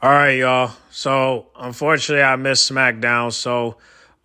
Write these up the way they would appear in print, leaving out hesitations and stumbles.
All right, y'all. So, unfortunately, I missed SmackDown, so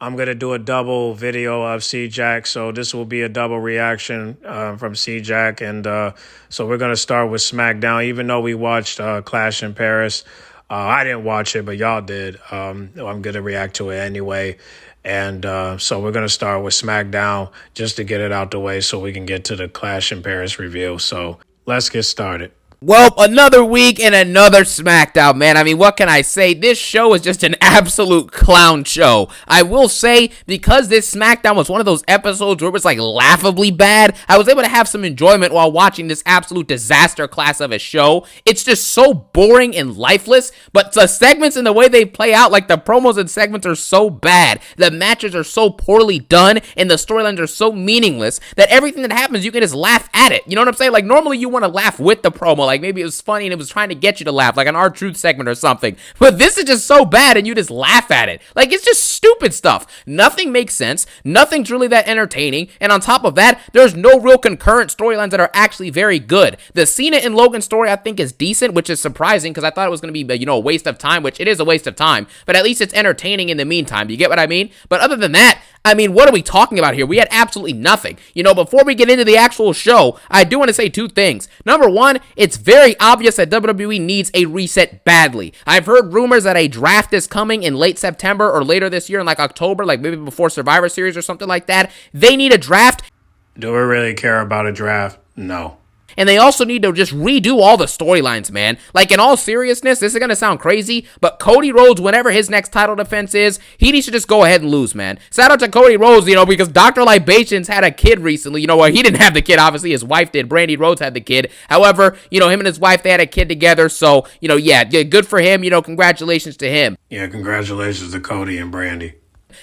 I'm going to do a double video of CJAX. So, this will be a double reaction from CJAX. And so, we're going to start with SmackDown, even though we watched Clash in Paris. I didn't watch it, but y'all did. I'm going to react to it anyway. And so, we're going to start with SmackDown just to get it out the way so we can get to the Clash in Paris review. So, let's get started. Well, another week and another SmackDown, man. I mean, what can I say? This show is just an absolute clown show. I will say, because this SmackDown was one of those episodes where it was like laughably bad, I was able to have some enjoyment while watching this absolute disaster class of a show. It's just so boring and lifeless, but the segments and the way they play out, like the promos and segments are so bad. The matches are so poorly done, and the storylines are so meaningless that everything that happens, you can just laugh at it. You know what I'm saying? Like, normally you want to laugh with the promo, like maybe it was funny and it was trying to get you to laugh, like an R-Truth segment or something. But this is just so bad and you just laugh at it. Like, it's just stupid stuff. Nothing makes sense. Nothing's really that entertaining. And on top of that, there's no real concurrent storylines that are actually very good. The Cena and Logan story, I think, is decent, which is surprising because I thought it was going to be, a waste of time, which it is a waste of time. But at least it's entertaining in the meantime. You get what I mean? But other than that, I mean, what are we talking about here? We had absolutely nothing. Before we get into the actual show, I do want to say two things. Number one, it's very obvious that WWE needs a reset badly. I've heard rumors that a draft is coming in late September or later this year in like October, like maybe before Survivor Series or something like that. They need a draft. Do we really care about a draft? No. And they also need to just redo all the storylines, man. Like, in all seriousness, this is going to sound crazy, but Cody Rhodes, whenever his next title defense is, he needs to just go ahead and lose, man. Shout out to Cody Rhodes, because Dr. Libations had a kid recently. Well, he didn't have the kid, obviously. His wife did. Brandy Rhodes had the kid. However, him and his wife, they had a kid together. So, yeah, good for him. Congratulations to him. Yeah, congratulations to Cody and Brandy.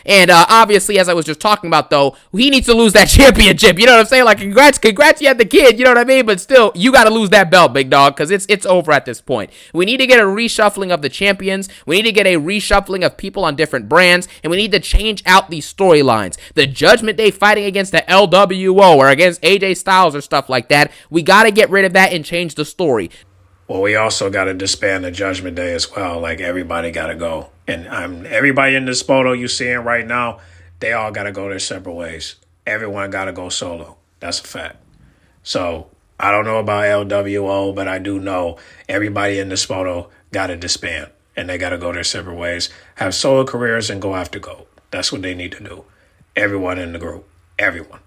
And obviously, as I was just talking about, though, he needs to lose that championship. You know what I'm saying? Like, congrats, you had the kid. You know what I mean? But still, you got to lose that belt, big dog, because it's over at this point. We need to get a reshuffling of the champions. We need to get a reshuffling of people on different brands, and we need to change out these storylines. The Judgment Day fighting against the LWO or against AJ Styles or stuff like that. We got to get rid of that and change the story. Well, we also got to disband the Judgment Day as well. Like, everybody got to go. And everybody in this photo you seeing right now, they all got to go their separate ways. Everyone got to go solo. That's a fact. So, I don't know about LWO, but I do know everybody in this photo got to disband. And they got to go their separate ways, have solo careers, and go after gold. That's what they need to do. Everyone in the group. Everyone.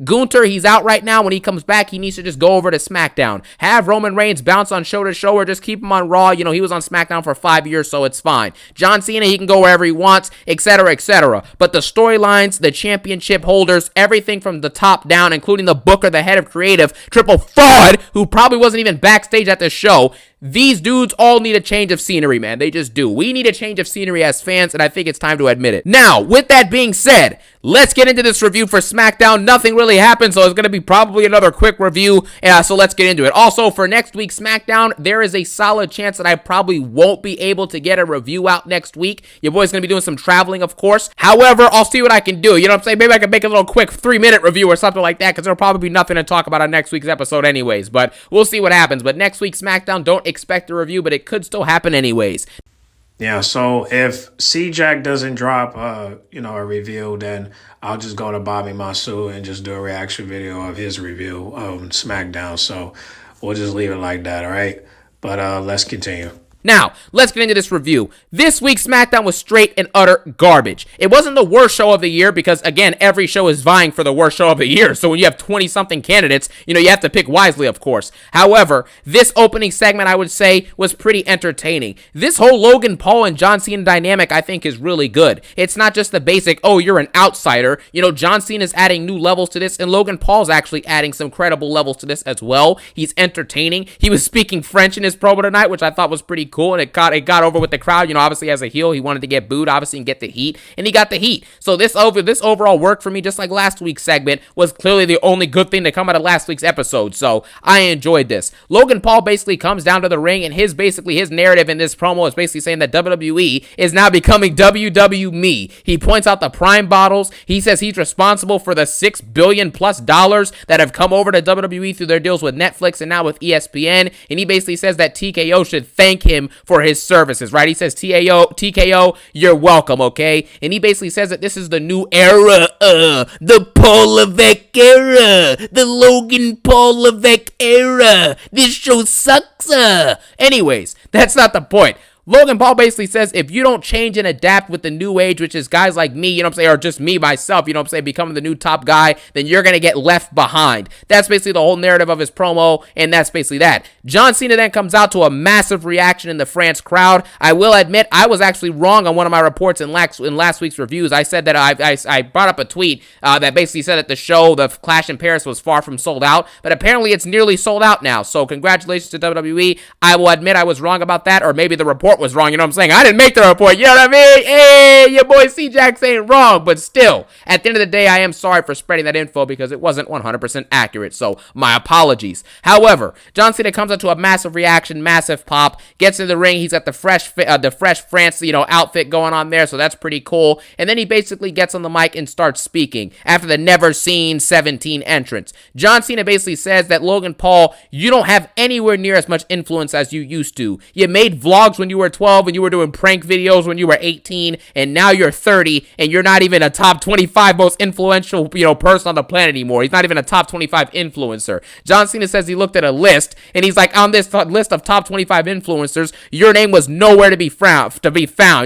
Gunther, he's out right now. When he comes back, he needs to just go over to SmackDown. Have Roman Reigns bounce on show to show or just keep him on Raw. He was on SmackDown for 5 years, so it's fine. John Cena, he can go wherever he wants, etc., etc. But the storylines, the championship holders, everything from the top down, including the booker, the head of creative, Triple Fraud, who probably wasn't even backstage at the show, these dudes all need a change of scenery, man. They just do. We need a change of scenery as fans, and I think it's time to admit it. Now, with that being said, let's get into this review for SmackDown. Nothing really happened, so it's going to be probably another quick review, so let's get into it. Also, for next week's SmackDown, there is a solid chance that I probably won't be able to get a review out next week. Your boy's going to be doing some traveling, of course. However, I'll see what I can do. You know what I'm saying? Maybe I can make a little quick 3-minute review or something like that, because there'll probably be nothing to talk about on next week's episode anyways, but we'll see what happens. But next week's SmackDown, don't expect a review, but it could still happen anyways. Yeah, so if CJAX doesn't drop, a review, then I'll just go to Bobby Masu and just do a reaction video of his review of SmackDown. So we'll just leave it like that, all right? But let's continue. Now, let's get into this review. This week's SmackDown was straight and utter garbage. It wasn't the worst show of the year because, again, every show is vying for the worst show of the year. So when you have 20-something candidates, you have to pick wisely, of course. However, this opening segment, I would say, was pretty entertaining. This whole Logan Paul and John Cena dynamic, I think, is really good. It's not just the basic, oh, you're an outsider. John Cena is adding new levels to this, and Logan Paul's actually adding some credible levels to this as well. He's entertaining. He was speaking French in his promo tonight, which I thought was pretty cool, and it got over with the crowd. Obviously as a heel, he wanted to get booed, obviously, and get the heat, and he got the heat. So this overall worked for me, just like last week's segment was clearly the only good thing to come out of last week's episode. So I enjoyed this. Logan Paul basically comes down to the ring, and his narrative in this promo is basically saying that WWE is now becoming WWE. He points out the Prime bottles. He says he's responsible for the $6 billion plus that have come over to WWE through their deals with Netflix and now with ESPN, and he basically says that TKO should thank him him for his services, right? He says, TKO, you're welcome, okay? And he basically says that this is the new era, the Paul Levesque era, the Logan Paul Levesque era. This show sucks. Anyways, that's not the point. Logan Paul basically says if you don't change and adapt with the new age, which is guys like me, you know what I'm saying, or just me, myself, you know what I'm saying, becoming the new top guy, then you're going to get left behind. That's basically the whole narrative of his promo, and that's basically that. John Cena then comes out to a massive reaction in the France crowd. I will admit I was actually wrong on one of my reports in last week's reviews. I said that I brought up a tweet that basically said that the show, the Clash in Paris, was far from sold out, but apparently it's nearly sold out now. So congratulations to WWE. I will admit I was wrong about that, or maybe the report was wrong, you know what I'm saying? I didn't make the report, you know what I mean? Hey, your boy CJAX ain't wrong, but still, at the end of the day, I am sorry for spreading that info because it wasn't 100% accurate, so my apologies. However, John Cena comes into a massive reaction, massive pop, gets in the ring, he's got the fresh France, outfit going on there, so that's pretty cool, and then he basically gets on the mic and starts speaking after the never seen 17 entrance. John Cena basically says that Logan Paul, you don't have anywhere near as much influence as you used to. You made vlogs when you were 12, when you were doing prank videos when you were 18, and now you're 30, and you're not even a top 25 most influential, person on the planet anymore. He's not even a top 25 influencer. John Cena says he looked at a list, and he's like, on this list of top 25 influencers, your name was nowhere to be found, you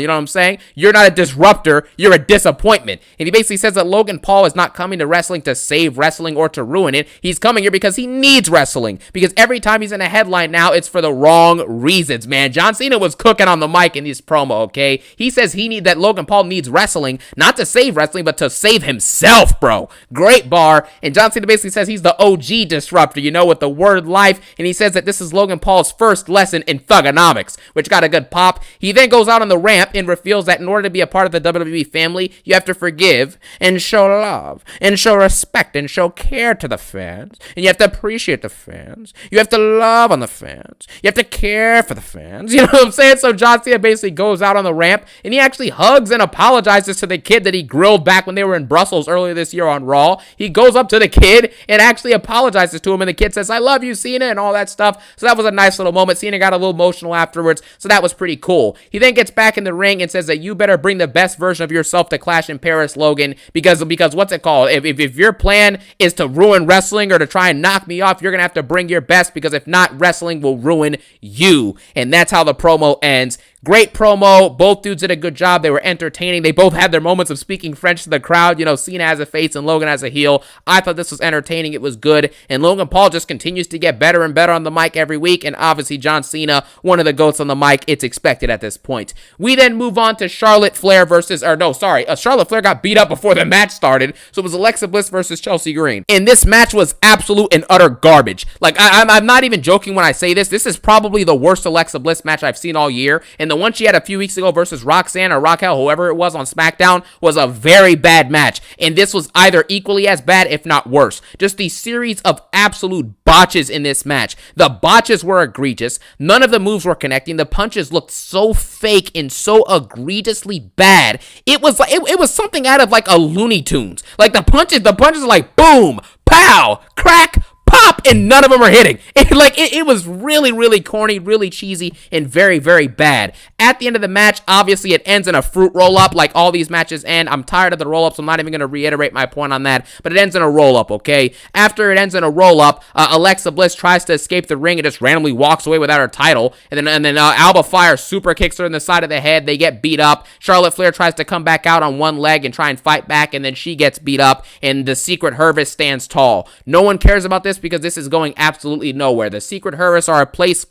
know what I'm saying? You're not a disruptor, you're a disappointment. And he basically says that Logan Paul is not coming to wrestling to save wrestling or to ruin it. He's coming here because he needs wrestling, because every time he's in a headline now, it's for the wrong reasons, man. John Cena was cooking on the mic in this promo, okay? He says that Logan Paul needs wrestling, not to save wrestling, but to save himself, bro. Great bar. And John Cena basically says he's the OG disruptor, with the word life. And he says that this is Logan Paul's first lesson in thugonomics, which got a good pop. He then goes out on the ramp and reveals that in order to be a part of the WWE family, you have to forgive and show love and show respect and show care to the fans. And you have to appreciate the fans. You have to love on the fans. You have to care for the fans. You know what I'm saying? So John Cena basically goes out on the ramp and he actually hugs and apologizes to the kid that he grilled back when they were in Brussels earlier this year on Raw. He goes up to the kid and actually apologizes to him, and the kid says, I love you, Cena, and all that stuff. So that was a nice little moment. Cena got a little emotional afterwards, so that was pretty cool. He then gets back in the ring and says that you better bring the best version of yourself to Clash in Paris, Logan, because what's it called? If your plan is to ruin wrestling or to try and knock me off, you're going to have to bring your best, because if not, wrestling will ruin you. And that's how the promo ends. Great promo. Both dudes did a good job. They were entertaining. They both had their moments of speaking French to the crowd. Cena as a face and Logan as a heel. I thought this was entertaining. It was good. And Logan Paul just continues to get better and better on the mic every week. And obviously John Cena, one of the GOATs on the mic. It's expected at this point. We then move on to Charlotte Flair Charlotte Flair got beat up before the match started. So it was Alexa Bliss versus Chelsea Green. And this match was absolute and utter garbage. Like, I'm not even joking when I say this. This is probably the worst Alexa Bliss match I've seen all year. And the one she had a few weeks ago versus Roxanne or Raquel, whoever it was on SmackDown, was a very bad match. And this was either equally as bad, if not worse. Just the series of absolute botches in this match. The botches were egregious. None of the moves were connecting. The punches looked so fake and so egregiously bad. It was like it was something out of like a Looney Tunes. Like the punches are like boom, pow, crack, pop, and none of them are hitting. It was really, really corny, really cheesy, and very, very bad. At the end of the match, obviously, it ends in a fruit roll-up like all these matches end. I'm tired of the roll-up, so I'm not even going to reiterate my point on that, but it ends in a roll-up, okay? After it ends in a roll-up, Alexa Bliss tries to escape the ring and just randomly walks away without her title, and then Alba Fire super kicks her in the side of the head. They get beat up. Charlotte Flair tries to come back out on one leg and try and fight back, and then she gets beat up, and the Secret Hervis stands tall. No one cares about this because this is going absolutely nowhere. The Secret Hervis are a place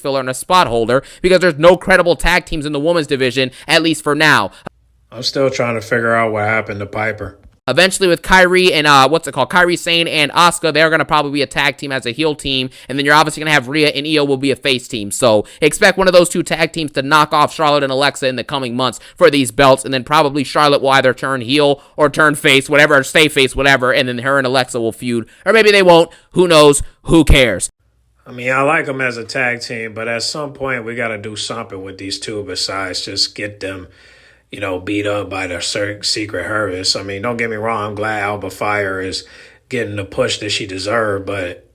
filler and a spot holder because there's no credible tag teams in the women's division, at least for now. I'm still trying to figure out what happened to Piper. Eventually with Kairi and, Kairi Sane and Asuka, they're going to probably be a tag team as a heel team, and then you're obviously going to have Rhea and Io will be a face team, so expect one of those two tag teams to knock off Charlotte and Alexa in the coming months for these belts, and then probably Charlotte will either turn heel or turn face, whatever, or stay face, whatever, and then her and Alexa will feud, or maybe they won't, who knows, who cares. I mean, I like them as a tag team, but at some point we got to do something with these two besides just get them beat up by the Secret Hervis. I mean, don't get me wrong. I'm glad Alba Fire is getting the push that she deserved, but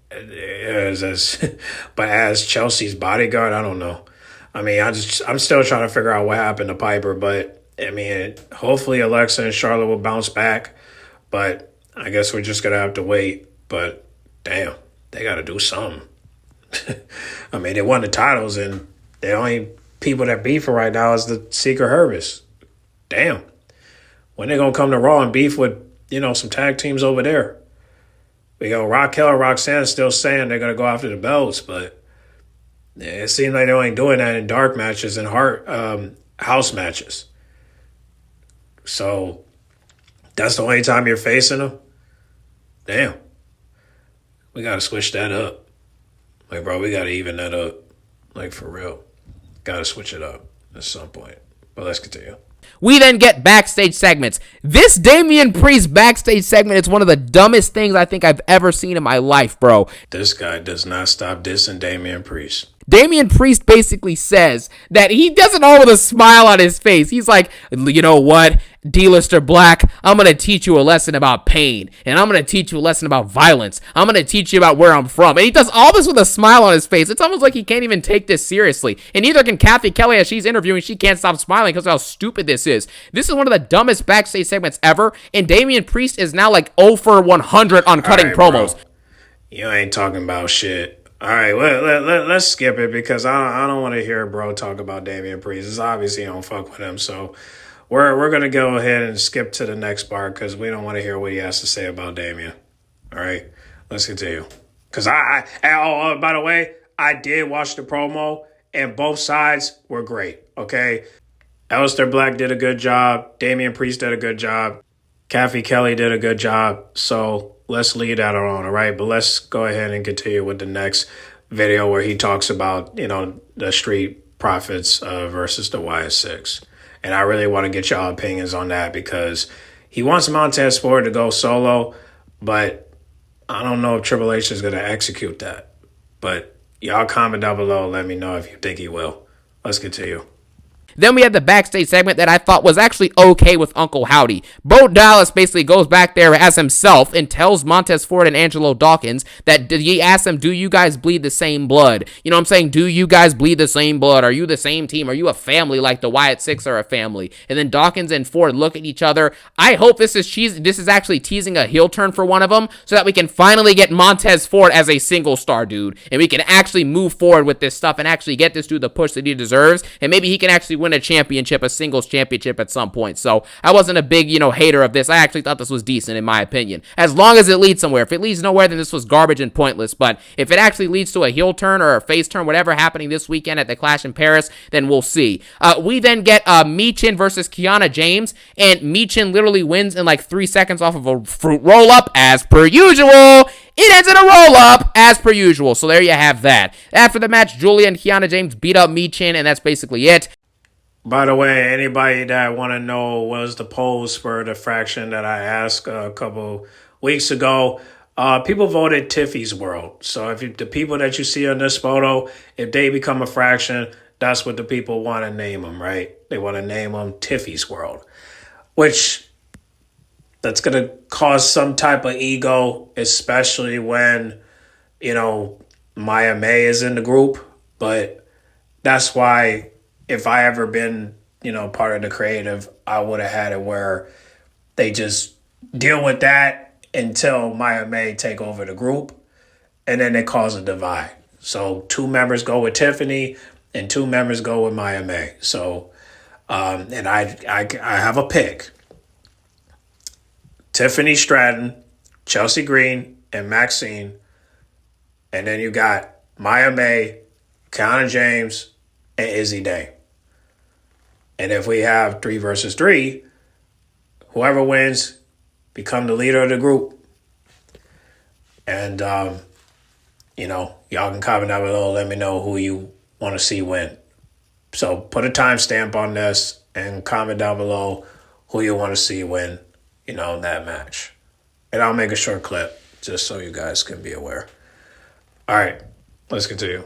as Chelsea's bodyguard, I don't know. I mean, I'm still trying to figure out what happened to Piper, but I mean, hopefully Alexa and Charlotte will bounce back. But I guess we're just gonna have to wait. But damn, they got to do something. I mean, they won the titles, and the only people that beefing right now is the Secret Herbis. Damn, when they gonna come to Raw and beef with some tag teams over there? We got Raquel and Roxanne still saying they're gonna go after the belts, but it seems like they ain't doing that in dark matches and house matches. So that's the only time you're facing them. Damn, we gotta switch that up. Like, bro, we gotta even that up. Like, for real, gotta switch it up at some point. But let's continue. We then get backstage segments. This Damian Priest backstage segment is one of the dumbest things I think I've ever seen in my life, bro. This guy does not stop dissing Damian Priest. Damian Priest basically says that he does it all with a smile on his face. He's like, you know what, D-lister Black, I'm going to teach you a lesson about pain, and I'm going to teach you a lesson about violence. I'm going to teach you about where I'm from. And he does all this with a smile on his face. It's almost like he can't even take this seriously. And neither can Kathy Kelly as she's interviewing. She can't stop smiling because of how stupid this is. This is one of the dumbest backstage segments ever, and Damian Priest is now like 0 for 100 on cutting promos. Bro. You ain't talking about shit. All right, let's skip it because I don't want to hear bro talk about Damian Priest. It's obvious he don't fuck with him, so we're gonna go ahead and skip to the next part because we don't want to hear what he has to say about Damian. All right, let's continue. Because by the way, I did watch the promo and both sides were great. Okay, Aleister Black did a good job. Damian Priest did a good job. Kathy Kelly did a good job. So let's leave that on, all right? But let's go ahead and continue with the next video where he talks about, the Street Profits versus the YS6. And I really want to get y'all opinions on that because he wants Montez Ford to go solo, but I don't know if Triple H is going to execute that. But y'all comment down below and let me know if you think he will. Let's continue. Then we had the backstage segment that I thought was actually okay with Uncle Howdy. Bo Dallas basically goes back there as himself and tells Montez Ford and Angelo Dawkins that he asked them, do you guys bleed the same blood? You know what I'm saying? Do you guys bleed the same blood? Are you the same team? Are you a family like the Wyatt Six are a family? And then Dawkins and Ford look at each other. I hope this is actually teasing a heel turn for one of them so that we can finally get Montez Ford as a single star dude. And we can actually move forward with this stuff and actually get this dude the push that he deserves. And maybe he can actually win a championship, a singles championship at some point. So I wasn't a big, hater of this. I actually thought this was decent in my opinion. As long as it leads somewhere. If it leads nowhere, then this was garbage and pointless. But if it actually leads to a heel turn or a face turn, whatever happening this weekend at the Clash in Paris, then we'll see. We then get Michin versus Kiana James, and Michin literally wins in like 3 seconds off of a fruit roll-up as per usual. It ends in a roll-up, as per usual. So there you have that. After the match, Julia and Kiana James beat up Michin, and that's basically it. By the way, anybody that want to know what was the polls for the fraction that I asked a couple weeks ago, people voted Tiffy's World. So if the people that you see on this photo, if they become a fraction, that's what the people want to name them, right? They want to name them Tiffy's World, which that's going to cause some type of ego, especially when, Maya May is in the group. But that's why if I ever been, part of the creative, I would have had it where they just deal with that until Maya May take over the group, and then they cause a divide. So 2 members go with Tiffany, and 2 members go with Maya May. So, and I have a pick: Tiffany Stratton, Chelsea Green, and Maxine, and then you got Maya May, Kiana James, and Izzy Day. And if we have 3 versus 3, whoever wins become the leader of the group. And, y'all can comment down below. Let me know who you want to see win. So put a timestamp on this and comment down below who you want to see win, in that match. And I'll make a short clip just so you guys can be aware. All right, let's continue.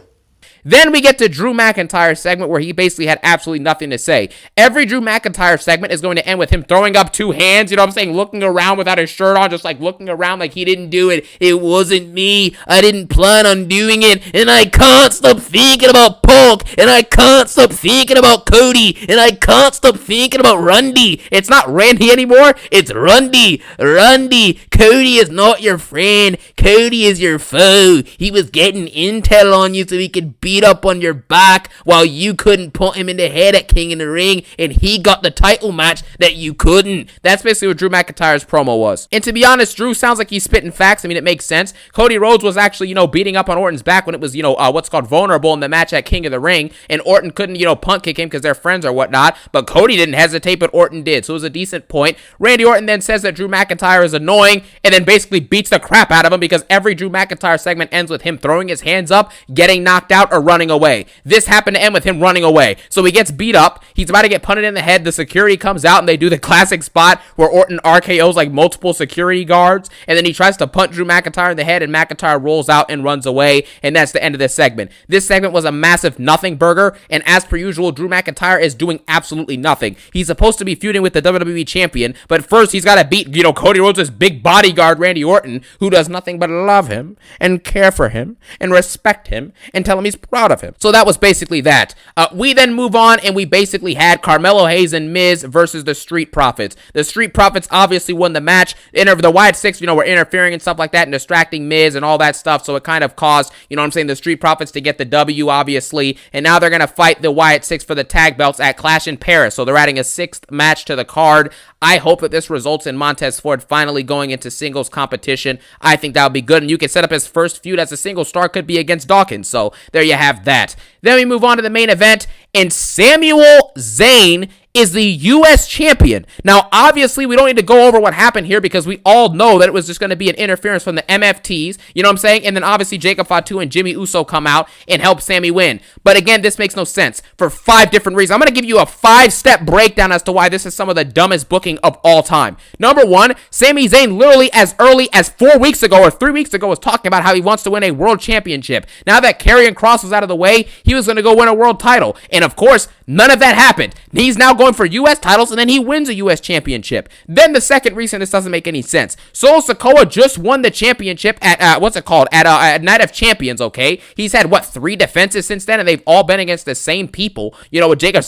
Then we get to Drew McIntyre's segment where he basically had absolutely nothing to say. Every Drew McIntyre segment is going to end with him throwing up two hands, you know what I'm saying, looking around without his shirt on, just like looking around like he didn't do it. It wasn't me. I didn't plan on doing it, and I can't stop thinking about Punk, and I can't stop thinking about Cody, and I can't stop thinking about Randy. It's not Randy anymore. It's Randy. Randy, Cody is not your friend. Cody is your foe. He was getting intel on you so he could beat up on your back while you couldn't put him in the head at King in the Ring, and he got the title match that you couldn't. That's basically what Drew McIntyre's promo was. And to be honest, Drew sounds like he's spitting facts. I mean, it makes sense. Cody Rhodes was actually, beating up on Orton's back when it was, what's called vulnerable in the match at King of the Ring, and Orton couldn't, punt kick him because they're friends or whatnot, but Cody didn't hesitate, but Orton did, so it was a decent point. Randy Orton then says that Drew McIntyre is annoying, and then basically beats the crap out of him because every Drew McIntyre segment ends with him throwing his hands up, getting knocked out, or running away. This happened to end with him running away. So he gets beat up, he's about to get punted in the head, the security comes out, and they do the classic spot where Orton RKOs like multiple security guards, and then he tries to punt Drew McIntyre in the head, and McIntyre rolls out and runs away, and that's the end of this segment. This segment was a massive nothing burger, and as per usual, Drew McIntyre is doing absolutely nothing. He's supposed to be feuding with the WWE Champion, but first he's got to beat, Cody Rhodes' big bodyguard, Randy Orton, who does nothing but love him, and care for him, and respect him, and tell him he's proud of him. So that was basically that. We then move on, and we basically had Carmelo Hayes and Miz versus the Street Profits. The Street Profits obviously won the match. The Wyatt Six, were interfering and stuff like that and distracting Miz and all that stuff, so it kind of caused, the Street Profits to get the W, obviously, and now they're going to fight the Wyatt Six for the tag belts at Clash in Paris, so they're adding a sixth match to the card. I hope that this results in Montez Ford finally going into singles competition. I think that would be good, and you can set up his first feud as a single star could be against Dawkins, so there you have that. Then we move on to the main event, and Samuel Zayn is the U.S. champion. Now, obviously, we don't need to go over what happened here because we all know that it was just going to be an interference from the MFTs, and then obviously Jacob Fatu and Jimmy Uso come out and help Sammy win. But again, this makes no sense for 5 different reasons. I'm going to give you a 5-step breakdown as to why this is some of the dumbest booking of all time. Number 1, Sami Zayn literally as early as 4 weeks ago or 3 weeks ago was talking about how he wants to win a world championship. Now that Karrion Kross was out of the way, he was going to go win a world title. And of course, none of that happened. He's now going for U.S. titles, and then he wins a U.S. championship. Then the second reason this doesn't make any sense. Solo Sikoa just won the championship at, at Night of Champions, okay? He's had, 3 defenses since then, and they've all been against the same people, with Jacob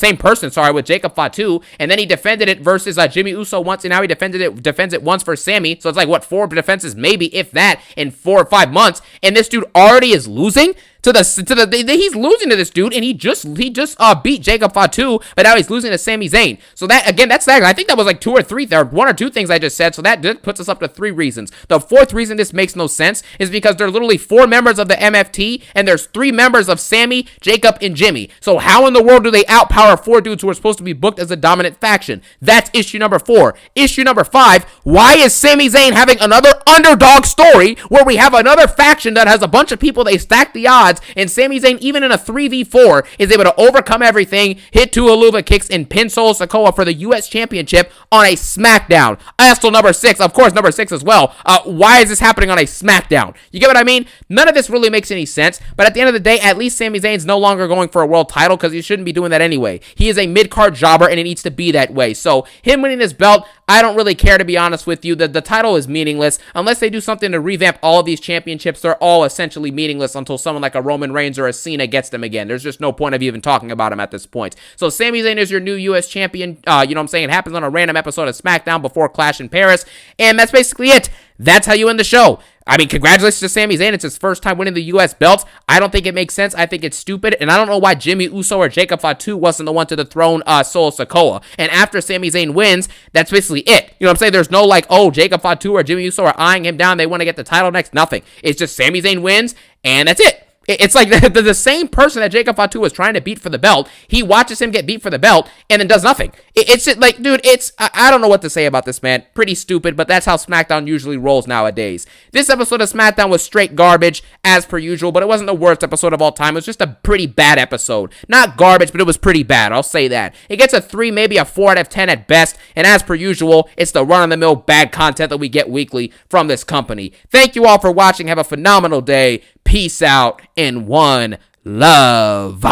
Fatu, and then he defended it versus Jimmy Uso once, and now he defends it once for Sammy, so it's like, 4 defenses, maybe, if that, in 4 or 5 months, and this dude already is losing? He's losing to this dude, and he just beat Jacob Fatu, but now he's losing to Sami Zayn. So that, again, that's that. I think that was 2 or 3, or 1 or 2 things I just said, so that puts us up to 3 reasons. The 4th reason this makes no sense is because there are literally 4 members of the MFT, and there's 3 members of Sammy, Jacob, and Jimmy. So how in the world do they outpower 4 dudes who are supposed to be booked as a dominant faction? That's issue number 4. Issue number 5, why is Sami Zayn having another underdog story where we have another faction that has a bunch of people, they stack the odds, and Sami Zayn, even in a 3v4, is able to overcome everything, hit 2 Haluva kicks, and pin Solo Sikoa for the U.S. Championship on a SmackDown. Also, number 6, of course, number 6 as well. Why is this happening on a SmackDown? You get what I mean? None of this really makes any sense, but at the end of the day, at least Sami Zayn's no longer going for a world title because he shouldn't be doing that anyway. He is a mid-card jobber, and it needs to be that way. So, him winning this belt, I don't really care, to be honest with you. The title is meaningless. Unless they do something to revamp all of these championships, they're all essentially meaningless until someone like a Roman Reigns or a Cena gets them again. There's just no point of even talking about him at this point. So Sami Zayn is your new U.S. champion. It happens on a random episode of SmackDown before Clash in Paris. And that's basically it. That's how you end the show. I mean, congratulations to Sami Zayn. It's his first time winning the U.S. belt. I don't think it makes sense. I think it's stupid. And I don't know why Jimmy Uso or Jacob Fatu wasn't the one to dethrone Solo Sikoa. And after Sami Zayn wins, that's basically it. You know what I'm saying? There's no Jacob Fatu or Jimmy Uso are eyeing him down. They want to get the title next. Nothing. It's just Sami Zayn wins, and that's it. It's like the same person that Jacob Fatu was trying to beat for the belt. He watches him get beat for the belt and then does nothing. It's just like, dude, I don't know what to say about this, man. Pretty stupid, but that's how SmackDown usually rolls nowadays. This episode of SmackDown was straight garbage, as per usual, but it wasn't the worst episode of all time. It was just a pretty bad episode. Not garbage, but it was pretty bad. I'll say that. It gets a 3, maybe a 4 out of 10 at best, and as per usual, it's the run-of-the-mill bad content that we get weekly from this company. Thank you all for watching. Have a phenomenal day. Peace out, and one love.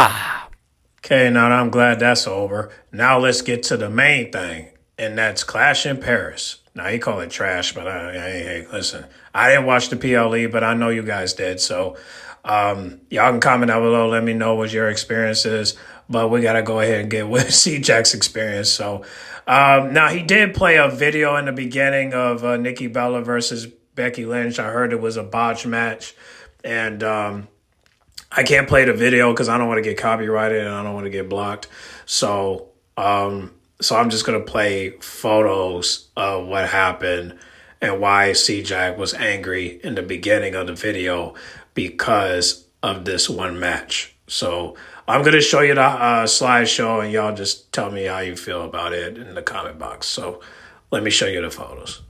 Okay, now I'm glad that's over. Now let's get to the main thing, and that's Clash in Paris. Now, he call it trash, but hey, listen. I didn't watch the PLE, but I know you guys did. So y'all can comment down below. Let me know what your experience is. But we got to go ahead and get with CJAX experience. So now he did play a video in the beginning of Nikki Bella versus Becky Lynch. I heard it was a botch match. And I can't play the video because I don't want to get copyrighted and I don't want to get blocked. So so I'm just going to play photos of what happened and why CJAX was angry in the beginning of the video because of this one match. So I'm going to show you the slideshow and y'all just tell me how you feel about it in the comment box. So let me show you the photos.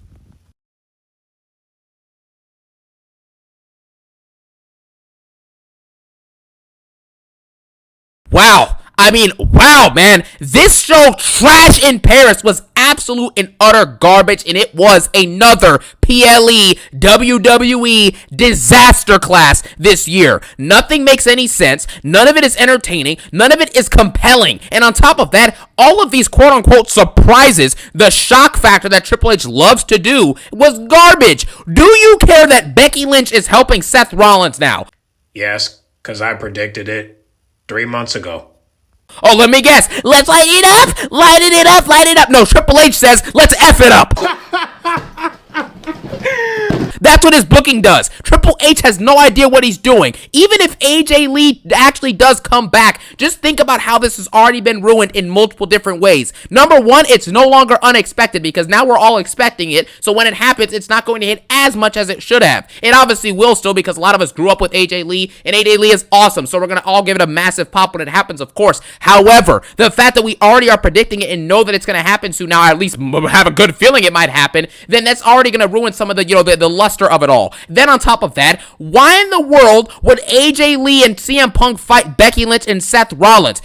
Wow. I mean, wow, man. This show, Trash in Paris, was absolute and utter garbage, and it was another PLE WWE disaster class this year. Nothing makes any sense. None of it is entertaining. None of it is compelling. And on top of that, all of these quote-unquote surprises, the shock factor that Triple H loves to do, was garbage. Do you care that Becky Lynch is helping Seth Rollins now? Yes, because I predicted it 3 months ago. Oh, let me guess. Let's light it up. Light it up. Light it up. No, Triple H says, let's F it up. That's what his booking does. Triple H has no idea what he's doing. Even if AJ Lee actually does come back, just think about how this has already been ruined in multiple different ways. Number one, it's no longer unexpected because now we're all expecting it. So when it happens, it's not going to hit as much as it should have. It obviously will still because a lot of us grew up with AJ Lee, and AJ Lee is awesome. So we're going to all give it a massive pop when it happens, of course. However, the fact that we already are predicting it and know that it's going to happen soon, now I at least have a good feeling it might happen, then that's already going to ruin some of the, the luster of it all. Then on top of that, why in the world would AJ Lee and CM Punk fight Becky Lynch and Seth Rollins?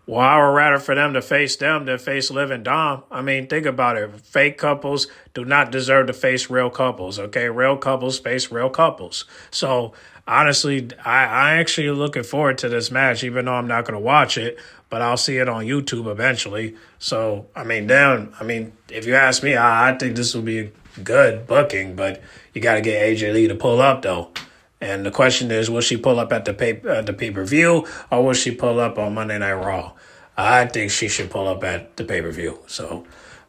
Well, I would rather for them to face them than face Liv and Dom. I mean, think about it. Fake couples do not deserve to face real couples, okay? Real couples face real couples. So, honestly, I actually looking forward to this match, even though I'm not going to watch it, but I'll see it on YouTube eventually. So, I mean, if you ask me, I think this will be a good booking, but you got to get AJ Lee to pull up, though. And the question is, will she pull up at the pay-per-view, or will she pull up on Monday Night Raw? I think she should pull up at the pay-per-view. So,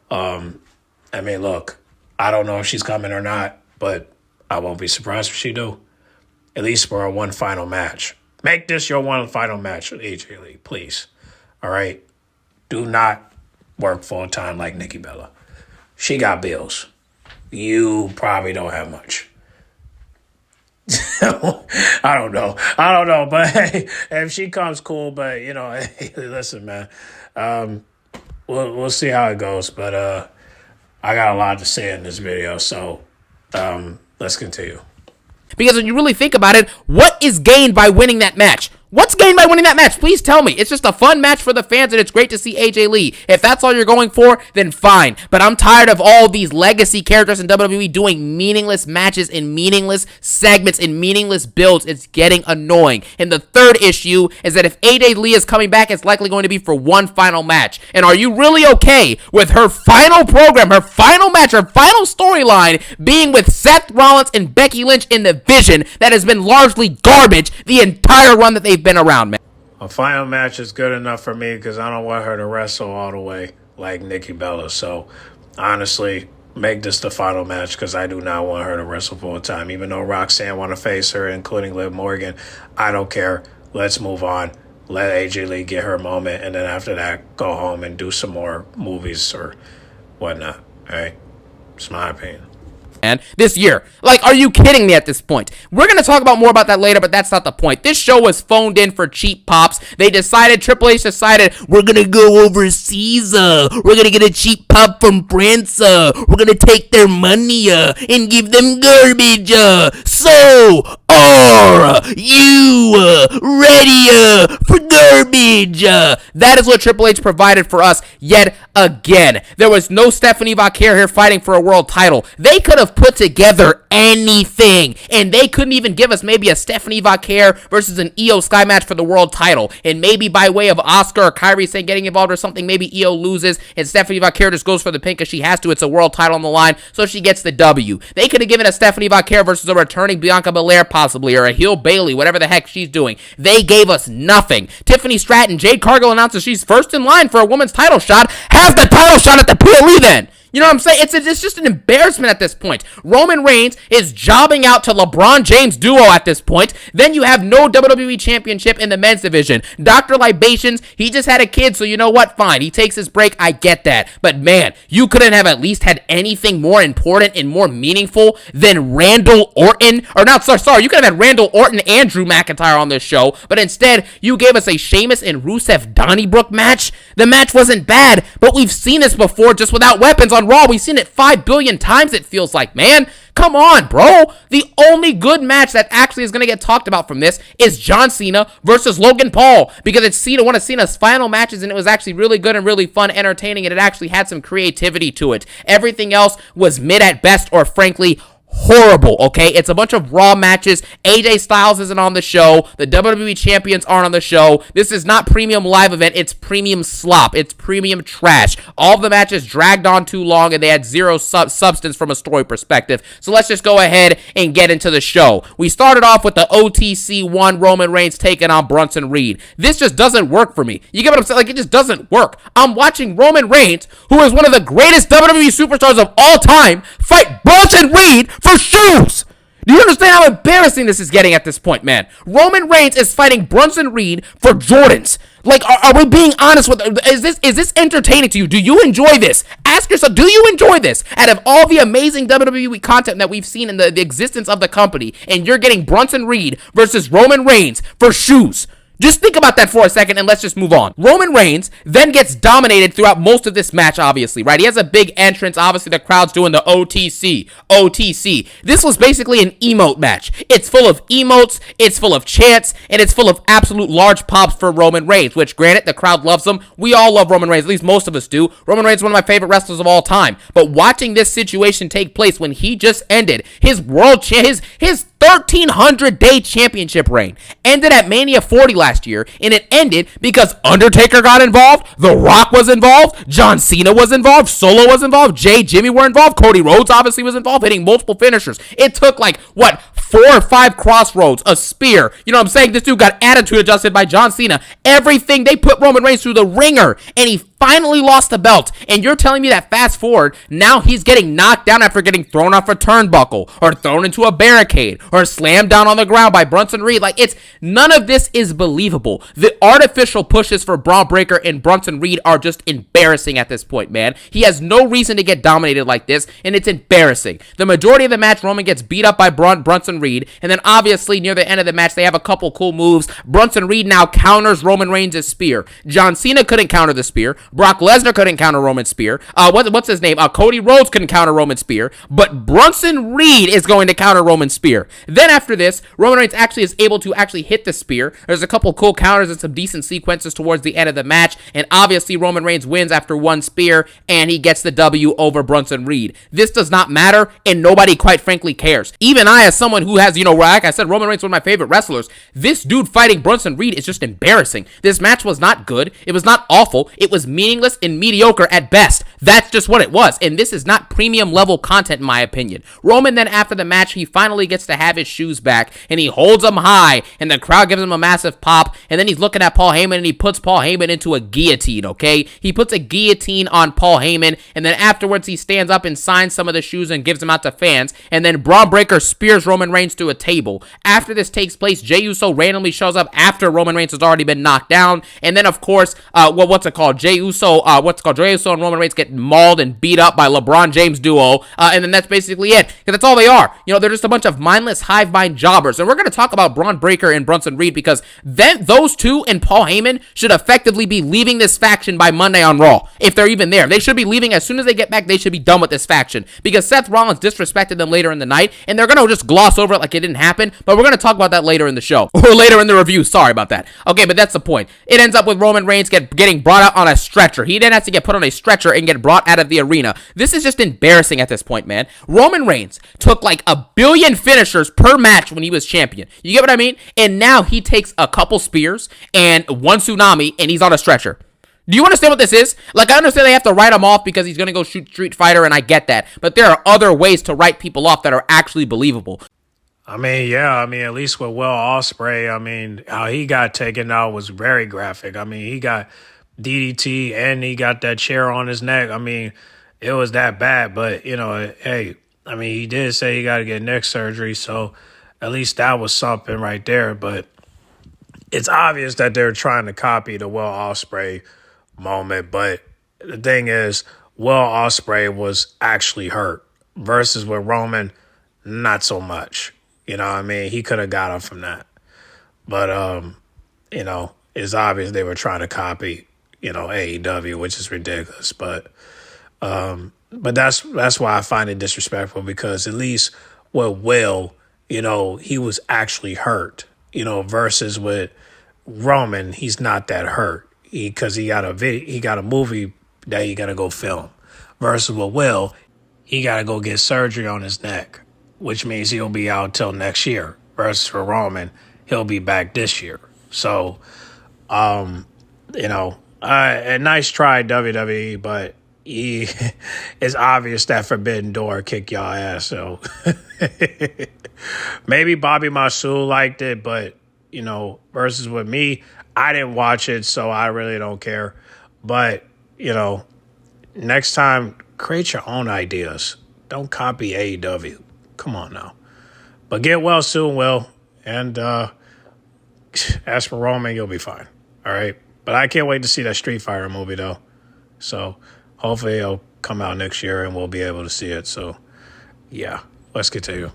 I mean, look, I don't know if she's coming or not, but I won't be surprised if she do. At least for a one final match. Make this your one final match with AJ Lee, please. All right? Do not work full-time like Nikki Bella. She got bills. You probably don't have much. I don't know, but hey, if she comes, cool. But hey, listen, man, we'll see how it goes. But I got a lot to say in this video, so let's continue. Because when you really think about it, what is gained by winning that match? What's gained by winning that match? Please tell me. It's just a fun match for the fans, and it's great to see AJ Lee. If that's all you're going for, then fine. But I'm tired of all these legacy characters in WWE doing meaningless matches in meaningless segments in meaningless builds. It's getting annoying. And the third issue is that if AJ Lee is coming back, it's likely going to be for one final match. And are you really okay with her final program, her final match, her final storyline being with Seth Rollins and Becky Lynch in the Vision that has been largely garbage the entire run that they've been around, man? A final match is good enough for me because I don't want her to wrestle all the way like Nikki Bella. So, honestly, make this the final match because I do not want her to wrestle full time. Even though Roxanne want to face her, including Liv Morgan, I don't care. Let's move on. Let AJ Lee get her moment, and then after that, go home and do some more movies or whatnot. All right? It's my opinion. This year. Like, are you kidding me at this point? We're going to talk about more about that later, but that's not the point. This show was phoned in for cheap pops. Triple H decided, we're going to go overseas. We're going to get a cheap pop from France. We're going to take their money and give them garbage. So, are you ready for garbage? That is what Triple H provided for us yet again. There was no Stephanie Vaquer here fighting for a world title. They could have have put together anything. And they couldn't even give us maybe a Stephanie Vaquer versus an Io Sky match for the world title. And maybe by way of Oscar or Kairi saying getting involved or something, maybe Io loses and Stephanie Vaquer just goes for the pin because she has to. It's a world title on the line, so she gets the W. They could have given a Stephanie Vaquer versus a returning Bianca Belair possibly, or a heel Bayley, whatever the heck she's doing. They gave us nothing. Tiffany Stratton, Jade Cargill announces she's first in line for a women's title shot. Have the title shot at the PLE then. You know what I'm saying? It's just an embarrassment at this point. Roman Reigns is jobbing out to LeBron James duo at this point. Then you have no WWE Championship in the men's division. Dr. Libations, he just had a kid, so you know what? Fine. He takes his break. I get that. But man, you couldn't have at least had anything more important and more meaningful than Randall Orton. Or not, sorry. You could have had Randall Orton and Drew McIntyre on this show. But instead, you gave us a Sheamus and Rusev Donnybrook match. The match wasn't bad, but we've seen this before just without weapons on Raw. We've seen it 5 billion times, it feels like, man. Come on, bro. The only good match that actually is going to get talked about from this is John Cena versus Logan Paul, because it's one of Cena's final matches, and it was actually really good and really fun, entertaining, and it actually had some creativity to it. Everything else was mid at best, or frankly, horrible, okay? It's a bunch of Raw matches. AJ Styles isn't on the show. The WWE champions aren't on the show. This is not premium live event. It's premium slop. It's premium trash. All of the matches dragged on too long, and they had zero substance from a story perspective. So let's just go ahead and get into the show. We started off with the OTC1 Roman Reigns taking on Bronson Reed. This just doesn't work for me. You get what I'm saying? Like, it just doesn't work. I'm watching Roman Reigns, who is one of the greatest WWE superstars of all time, fight Bronson Reed for shoes. Do you understand how embarrassing this is getting at this point, man? Roman Reigns is fighting Bronson Reed for Jordans. Like, are we being honest with? Is this entertaining to you? Do you enjoy this? Ask yourself, do you enjoy this? Out of all the amazing WWE content that we've seen in the existence of the company, and you're getting Bronson Reed versus Roman Reigns for shoes. Just think about that for a second, and let's just move on. Roman Reigns then gets dominated throughout most of this match, obviously, right? He has a big entrance. Obviously, the crowd's doing the OTC. This was basically an emote match. It's full of emotes, it's full of chants, and it's full of absolute large pops for Roman Reigns, which, granted, the crowd loves him. We all love Roman Reigns, at least most of us do. Roman Reigns is one of my favorite wrestlers of all time. But watching this situation take place when he just ended his his 1,300-day championship reign ended at Mania 40 last year, and it ended because Undertaker got involved, The Rock was involved, John Cena was involved, Solo was involved, Jimmy were involved, Cody Rhodes obviously was involved, hitting multiple finishers. It took like, 4 or 5 crossroads, a spear. You know what I'm saying? This dude got attitude adjusted by John Cena. Everything, they put Roman Reigns through the ringer, and he finally lost the belt. And you're telling me that fast forward, now he's getting knocked down after getting thrown off a turnbuckle, or thrown into a barricade, or slammed down on the ground by Bronson Reed. Like, none of this is believable. The artificial pushes for Braun Breaker and Bronson Reed are just embarrassing at this point, man. He has no reason to get dominated like this, and it's embarrassing. The majority of the match, Roman gets beat up by Bronson Reed, and then obviously near the end of the match, they have a couple cool moves. Bronson Reed now counters Roman Reigns' spear. John Cena couldn't counter the spear. Brock Lesnar couldn't counter Roman's spear. What's his name? Cody Rhodes couldn't counter Roman's spear, but Bronson Reed is going to counter Roman's spear. Then after this, Roman Reigns actually is able to actually hit the spear. There's a couple cool counters and some decent sequences towards the end of the match, and obviously Roman Reigns wins after one spear, and he gets the W over Bronson Reed. This does not matter, and nobody quite frankly cares. Even I, as someone who has, like I said, Roman Reigns is one of my favorite wrestlers, this dude fighting Bronson Reed is just embarrassing. This match was not good. It was not awful. It was meaningless and mediocre at best. That's just what it was, and this is not premium level content in my opinion. Roman then after the match, he finally gets to have his shoes back, and he holds them high, and the crowd gives him a massive pop, and then he's looking at Paul Heyman, and he puts Paul Heyman into a guillotine, okay? He puts a guillotine on Paul Heyman, and then afterwards he stands up and signs some of the shoes and gives them out to fans, and then Braun Breaker spears Roman Reigns to a table. After this takes place, Jey Uso randomly shows up after Roman Reigns has already been knocked down, and then of course, Jey Uso and Roman Reigns get mauled and beat up by LeBron James duo, and then that's basically it, because that's all they are. They're just a bunch of mindless hive mind jobbers, and we're going to talk about Braun Breaker and Bronson Reed, because then those two and Paul Heyman should effectively be leaving this faction by Monday on Raw, if they're even there. They should be leaving as soon as they get back. They should be done with this faction, because Seth Rollins disrespected them later in the night, and they're going to just gloss over it like it didn't happen, but we're going to talk about that later in the show, or later in the review. Sorry about that. Okay, but that's the point. It ends up with Roman Reigns getting brought out on a stretcher. He then has to get put on a stretcher and get get brought out of the arena. This is just embarrassing at this point, man. Roman Reigns took like 1 billion finishers per match when he was champion. You get what I mean? And now he takes a couple spears and 1 tsunami and he's on a stretcher. Do you understand what this is? Like, I understand they have to write him off because he's going to go shoot Street Fighter, and I get that. But there are other ways to write people off that are actually believable. I mean, yeah, at least with Will Ospreay, how he got taken out was very graphic. He got DDT and he got that chair on his neck. It was that bad, but, hey, he did say he got to get neck surgery, so at least that was something right there. But it's obvious that they're trying to copy the Will Ospreay moment, but the thing is, Will Ospreay was actually hurt versus with Roman, not so much. He could have got him from that. But, it's obvious they were trying to copy, AEW, which is ridiculous. But that's why I find it disrespectful, because at least with Will, he was actually hurt, versus with Roman, he's not that hurt. Because he got a movie that he got to go film. Versus with Will, he got to go get surgery on his neck, which means he'll be out till next year. Versus for Roman, he'll be back this year. So, a nice try, WWE, but it's obvious that Forbidden Door kicked y'all ass. So maybe Bobby Masul liked it, but versus with me, I didn't watch it, so I really don't care. But, next time, create your own ideas. Don't copy AEW. Come on now. But get well soon, Will. And as for Roman, you'll be fine. All right? But I can't wait to see that Street Fighter movie, though. So hopefully it'll come out next year and we'll be able to see it. So, yeah, let's continue.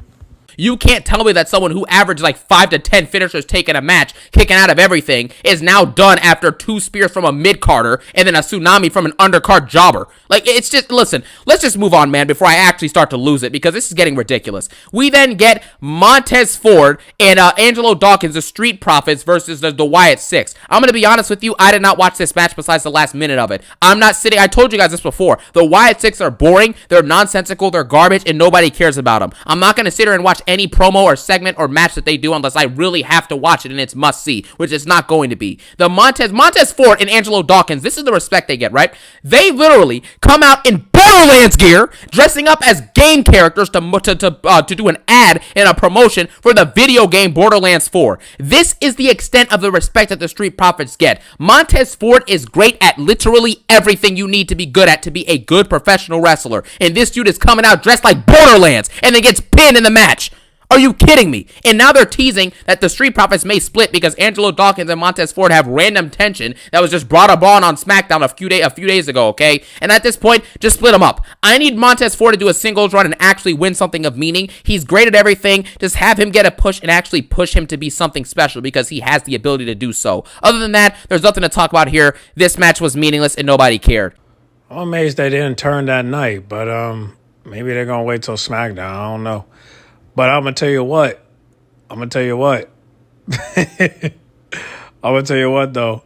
You can't tell me that someone who averaged like 5 to 10 finishers taking a match, kicking out of everything, is now done after 2 spears from a mid-carder and then a tsunami from an undercard jobber. Like, it's just, listen, let's just move on, man, before I actually start to lose it, because this is getting ridiculous. We then get Montez Ford and Angelo Dawkins, the Street Profits, versus the Wyatt Six. I'm going to be honest with you, I did not watch this match besides the last minute of it. I told you guys this before. The Wyatt Six are boring, they're nonsensical, they're garbage, and nobody cares about them. I'm not going to sit here and watch any promo or segment or match that they do unless I really have to watch it and it's must see, which it's not going to be. The Montez Ford and Angelo Dawkins, this is the respect they get, right? They literally come out in Borderlands gear, dressing up as game characters to do an ad and a promotion for the video game Borderlands 4. This is the extent of the respect that the Street Profits get. Montez Ford is great at literally everything you need to be good at to be a good professional wrestler, and this dude is coming out dressed like Borderlands and then gets pinned in the match. Are you kidding me? And now they're teasing that the Street Profits may split because Angelo Dawkins and Montez Ford have random tension that was just brought upon on SmackDown a few days ago, okay? And at this point, just split them up. I need Montez Ford to do a singles run and actually win something of meaning. He's great at everything. Just have him get a push and actually push him to be something special because he has the ability to do so. Other than that, there's nothing to talk about here. This match was meaningless and nobody cared. I'm amazed they didn't turn that night, but maybe they're going to wait till SmackDown. I don't know. But I'm going to tell you what. I'm going to tell you what, though.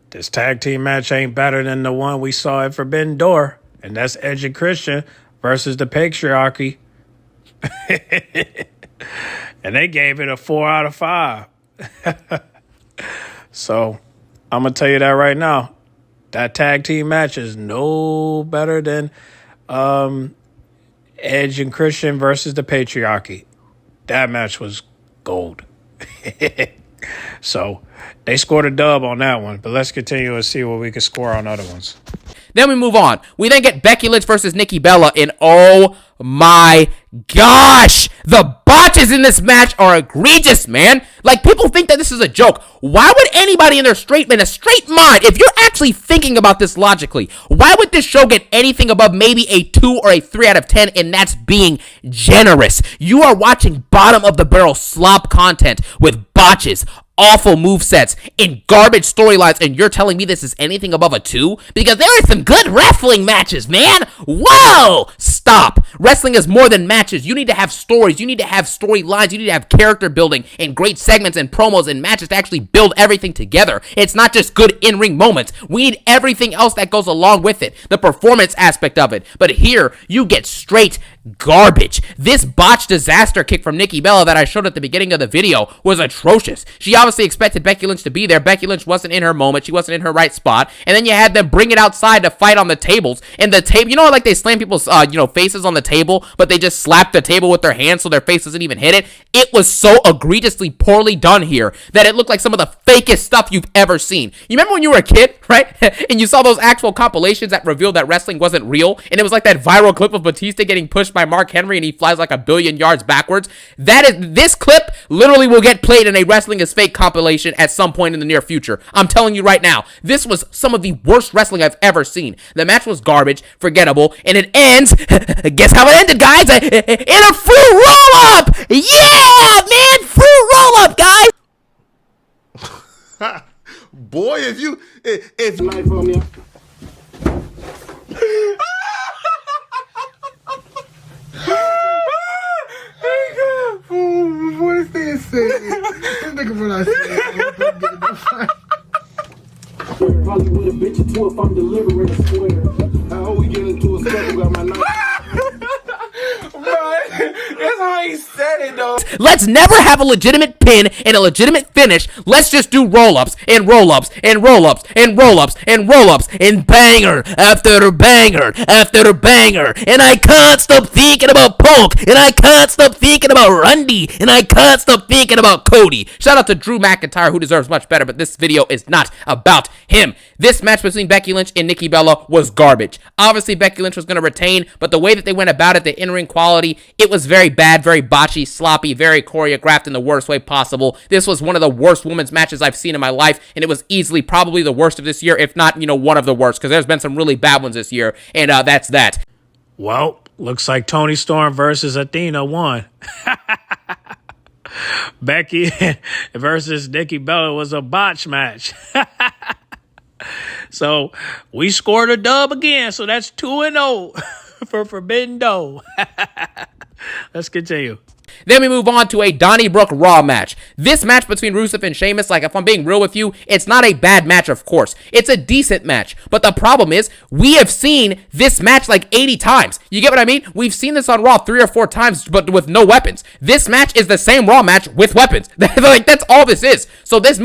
This tag team match ain't better than the one we saw at Forbidden Door. And that's Edge and Christian versus the Patriarchy. And they gave it a 4 out of 5. So I'm going to tell you that right now. That tag team match is no better than Edge and Christian versus the Patriarchy. That match was gold. So they scored a dub on that one. But let's continue and see what we can score on other ones. Then we move on. We then get Becky Lynch versus Nikki Bella, and oh my gosh, the botches in this match are egregious, man. Like, people think that this is a joke. Why would anybody in a straight mind, if you're actually thinking about this logically, why would this show get anything above maybe a 2 or a 3 out of 10, and that's being generous? You are watching bottom of the barrel slop content with botches, awful movesets, and garbage storylines, and you're telling me this is anything above a 2? Because there are some good wrestling matches, man. Whoa! Stop. Wrestling is more than matches. You need to have stories. You need to have storylines. You need to have character building and great segments and promos and matches to actually build everything together. It's not just good in-ring moments. We need everything else that goes along with it, the performance aspect of it. But here, you get straight garbage. This botched disaster kick from Nikki Bella that I showed at the beginning of the video was atrocious. She obviously expected Becky Lynch to be there. Becky Lynch wasn't in her moment. She wasn't in her right spot. And then you had them bring it outside to fight on the tables. And the table, you know, like they slam people's, faces on the table, but they just slap the table with their hands so their face doesn't even hit it. It was so egregiously poorly done here that it looked like some of the fakest stuff you've ever seen. You remember when you were a kid, right? And you saw those actual compilations that revealed that wrestling wasn't real, and it was like that viral clip of Batista getting pushed by Mark Henry and he flies like 1 billion yards backwards. This clip literally will get played in a Wrestling is Fake compilation at some point in the near future. I'm telling you right now, this was some of the worst wrestling I've ever seen. The match was garbage, forgettable, and it ends, guess how it ended, guys? In a fruit roll-up! Yeah, man, fruit roll-up, guys! Boy, if Life on me. What's this? This nigga what I said. Probably with a bitch or two if I'm delivering a square. How we get into a circle, got my knife. That's how he said it, though. Let's never have a legitimate pin and a legitimate finish. Let's just do roll-ups and roll-ups and roll-ups and roll-ups and roll-ups and banger after banger after banger. And I can't stop thinking about Punk. And I can't stop thinking about Randy. And I can't stop thinking about Cody. Shout out to Drew McIntyre, who deserves much better, but this video is not about him. This match between Becky Lynch and Nikki Bella was garbage. Obviously, Becky Lynch was going to retain, but the way that they went about it, the in-ring quality, it was very bad, very botchy, sloppy, very choreographed in the worst way possible. This was one of the worst women's matches I've seen in my life, and it was easily probably the worst of this year, if not, one of the worst, because there's been some really bad ones this year, and that's that. Well, looks like Toni Storm versus Athena won. Becky versus Nikki Bella was a botch match. So we scored a dub again. So that's 2-0 for Forbidden Door. Let's continue. Then we move on to a Donnybrook Raw match. This match between Rusev and Sheamus, like if I'm being real with you, it's not a bad match, of course. It's a decent match. But the problem is, we have seen this match like 80 times. You get what I mean? We've seen this on Raw 3 or 4 times, but with no weapons. This match is the same Raw match with weapons. Like, that's all this is. So this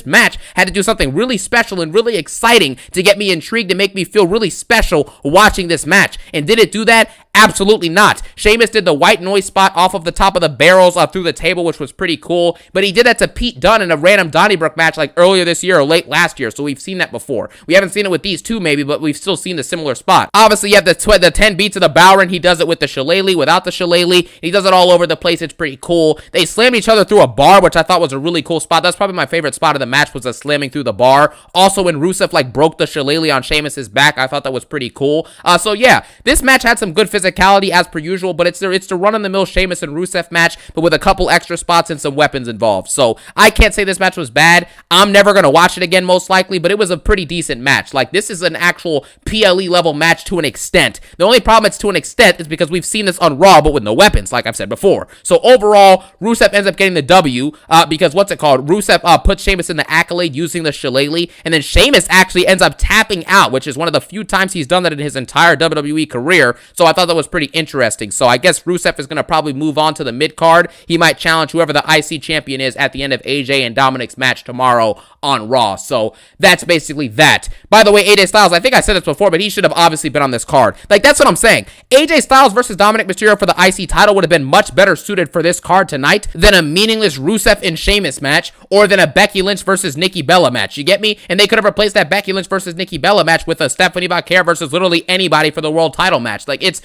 match had to do something really special and really exciting to get me intrigued and make me feel really special watching this match. And did it do that? Absolutely not. Sheamus did the white noise spot off of the top of the barrels through the table, which was pretty cool, but he did that to Pete Dunne in a random Donnybrook match like earlier this year or late last year, so we've seen that before. We haven't seen it with these two maybe, but we've still seen the similar spot. Obviously, you have the 10 beats of the Bower, he does it with the shillelagh, without the shillelagh. He does it all over the place. It's pretty cool. They slammed each other through a bar, which I thought was a really cool spot. That's probably my favorite spot of the match, was the slamming through the bar. Also, when Rusev broke the shillelagh on Sheamus's back, I thought that was pretty cool. So yeah, this match had some good physicality as per usual, but it's the run-of-the-mill Sheamus and Rusev match, but with a couple extra spots and some weapons involved. So I can't say this match was bad. I'm never going to watch it again, most likely, but it was a pretty decent match. Like, this is an actual PLE level match to an extent. The only problem it's to an extent is because we've seen this on Raw, but with no weapons, like I've said before. So overall, Rusev ends up getting the W, because Rusev puts Sheamus in the accolade using the shillelagh, and then Sheamus actually ends up tapping out, which is one of the few times he's done that in his entire WWE career. So I thought that was pretty interesting. So I guess Rusev is going to probably move on to the mid-card. He might challenge whoever the IC champion is at the end of AJ and Dominic's match tomorrow on Raw. So that's basically that. By the way, AJ Styles, I think I said this before, but he should have obviously been on this card. Like, that's what I'm saying. AJ Styles versus Dominic Mysterio for the IC title would have been much better suited for this card tonight than a meaningless Rusev and Sheamus match, or than a Becky Lynch versus Nikki Bella match. You get me? And they could have replaced that Becky Lynch versus Nikki Bella match with a Stephanie Vaquer versus literally anybody for the world title match. Like, it's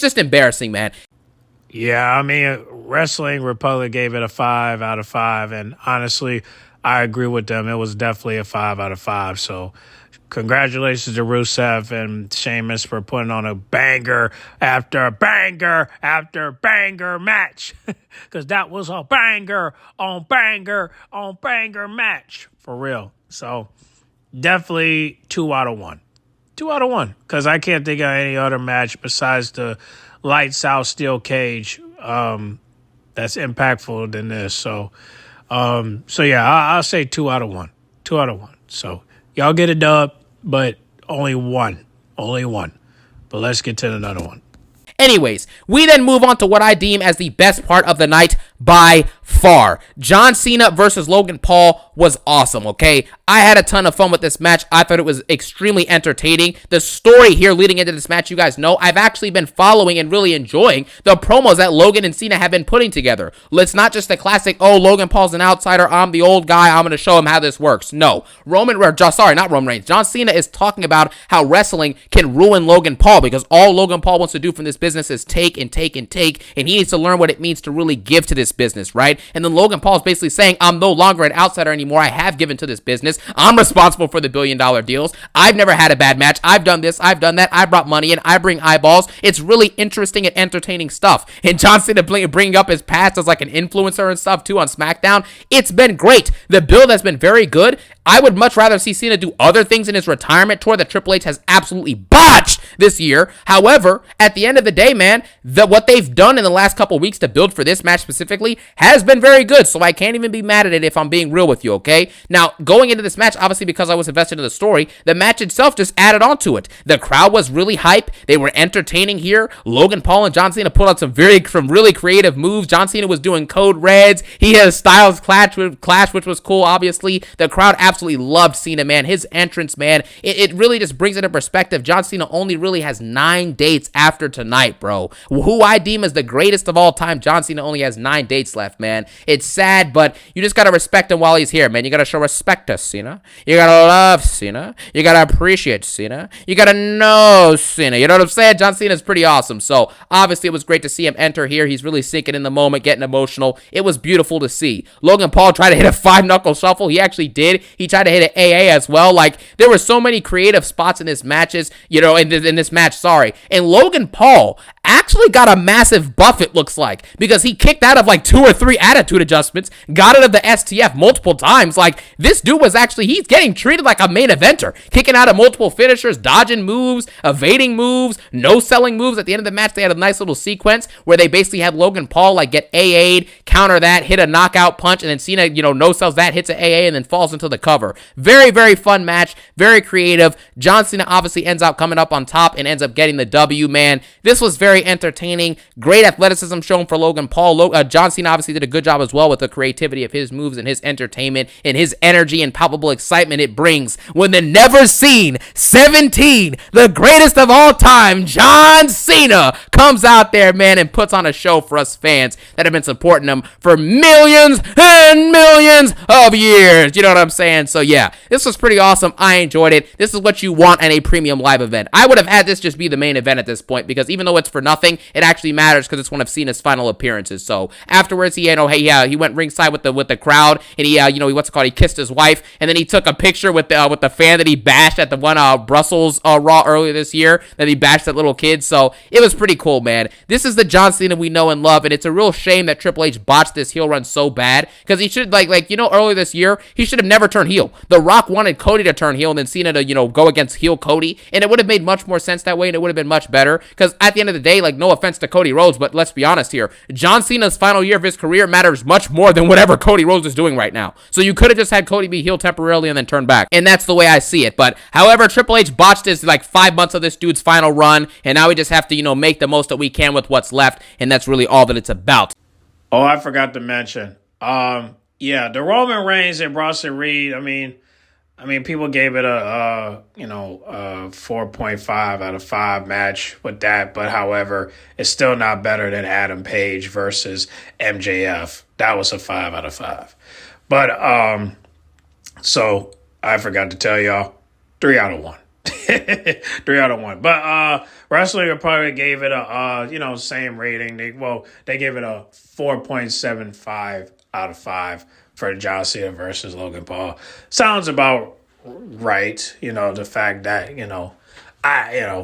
just embarrassing, man. Yeah, I mean, Wrestling Republic gave it a 5 out of 5, and honestly, I agree with them. It was definitely a 5 out of 5. So congratulations to Rusev and Sheamus for putting on a banger after banger after banger match, because that was a banger on banger on banger match for real. So definitely 2 out of 1. 2 out of 1, because I can't think of any other match besides the lights out steel cage that's impactful than this. So yeah, I'll say 2 out of 1. 2 out of 1. So y'all get a dub, but only one. But let's get to another one. Anyways, we then move on to what I deem as the best part of the night by far. John Cena versus Logan Paul was awesome, okay? I had a ton of fun with this match. I thought it was extremely entertaining. The story here leading into this match, you guys know, I've actually been following and really enjoying the promos that Logan and Cena have been putting together. It's not just the classic, oh, Logan Paul's an outsider, I'm the old guy, I'm going to show him how this works. No. Not Roman Reigns. John Cena is talking about how wrestling can ruin Logan Paul because all Logan Paul wants to do from this business is take, and he needs to learn what it means to really give to this business, right? And then Logan Paul is basically saying, I'm no longer an outsider anymore. I have given to this business. I'm responsible for the billion-dollar deals. I've never had a bad match. I've done this. I've done that. I brought money in. I bring eyeballs. It's really interesting and entertaining stuff. And John Cena bringing up his past as like an influencer and stuff too on SmackDown. It's been great. The build has been very good. I would much rather see Cena do other things in his retirement tour that Triple H has absolutely botched this year. However, at the end of the day, man, what they've done in the last couple weeks to build for this match specifically has been very good, so I can't even be mad at it if I'm being real with you, okay? Now, going into this match, obviously because I was invested in the story, the match itself just added on to it. The crowd was really hype. They were entertaining here. Logan Paul and John Cena pulled out some really creative moves. John Cena was doing code reds. He had a Styles clash, which was cool, obviously. The crowd absolutely loved Cena, man. His entrance, man, it really just brings it into perspective. John Cena only really has 9 dates after tonight, bro. Who I deem as the greatest of all time, John Cena only has 9 dates left, man. It's sad, but you just gotta respect him while he's here, man. You gotta show respect to Cena. You gotta love Cena. You gotta appreciate Cena. You gotta know Cena. You know what I'm saying? John Cena's pretty awesome. So, obviously, it was great to see him enter here. He's really sinking in the moment, getting emotional. It was beautiful to see. Logan Paul tried to hit a 5-knuckle shuffle. He actually did. He tried to hit an AA as well. Like, there were so many creative spots in this matches, in this match, sorry. And Logan Paul actually got a massive buff, it looks like, because he kicked out of like 2 or 3 attitude adjustments, got out of the STF multiple times. Like, this dude was actually, he's getting treated like a main eventer, kicking out of multiple finishers, dodging moves, evading moves, no-selling moves. At the end of the match, they had a nice little sequence where they basically had Logan Paul like get AA'd, counter that, hit a knockout punch, and then Cena, no-sells that, hits an AA, and then falls into the cover. Very, very fun match, very creative. John Cena obviously ends up coming up on top and ends up getting the W, man. This was very entertaining. Great athleticism shown for Logan Paul. John Cena obviously did a good job as well with the creativity of his moves and his entertainment and his energy and palpable excitement it brings when the never seen 17, the greatest of all time, John Cena, comes out there, man, and puts on a show for us fans that have been supporting him for millions and millions of years. You know what I'm saying? So yeah, this was pretty awesome. I enjoyed it. This is what you want at a premium live event. I would have had this just be the main event at this point because even though it's for nothing, it actually matters because it's one of Cena's final appearances. So afterwards, he went ringside with the crowd, and he kissed his wife, and then he took a picture with the fan that he bashed at the one Brussels Raw earlier this year, that he bashed that little kid. So it was pretty cool, man. This is the John Cena we know and love, and it's a real shame that Triple H botched this heel run so bad because he should earlier this year he should have never turned heel. The Rock wanted Cody to turn heel and then Cena to go against heel Cody, and it would have made much more sense that way, and it would have been much better because at the end of the day, no offense to Cody Rhodes, but let's be honest here, John Cena's final year of his career matters much more than whatever Cody Rhodes is doing right now. So you could have just had Cody be heel temporarily and then turn back, and that's the way I see it. But however, Triple H botched this 5 months of this dude's final run, and now we just have to make the most that we can with what's left, and that's really all that it's about. Oh, I forgot to mention. The Roman Reigns and Bronson Reed. I mean, people gave it a 4.5 out of 5 match with that, but however, it's still not better than Adam Page versus MJF. That was a 5 out of 5. But so I forgot to tell y'all, 3 out of 1. 3 out of 1. But Wrestling Republic gave it a same rating. They gave it a 4.75 out of 5 for John Cena versus Logan Paul. Sounds about right. The fact that